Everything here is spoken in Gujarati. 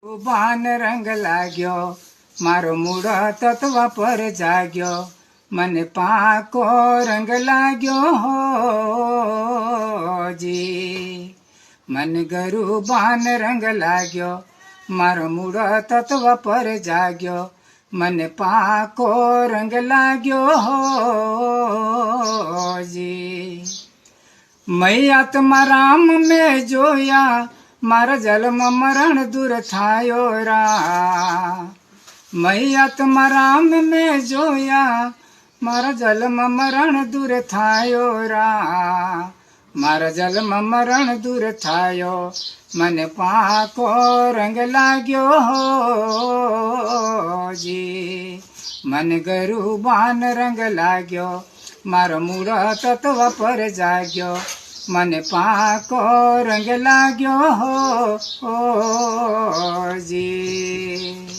બાન રંગ લાગ્યો, મારો મૂળ તત્વ પર જાગ્યો, મને પાકો રંગ લાગ્યો જી. મન ગરુ બાન રંગ લાગ્યો, મારો મૂળ તત્વ પર જાગ્યો, મને પાકો રંગ લાગ્યો જી. મૈયાત્મા રામ મેં જોયા, મારા જન્મ મરણ દૂર થાયો રા. મૈયાત્મા રામ મેં જોયા, મારા જન્મ મરણ દૂર થાયો રા. મારા જન્મ મરણ દૂર થાયો, મને પાકો રંગ લાગ્યો જી. મને ગરુ બાન રંગ લાગ્યો, મારો મૂળ તત્વ પર જાગ્યો, મને પાકો રંગ લાગ્યો જી.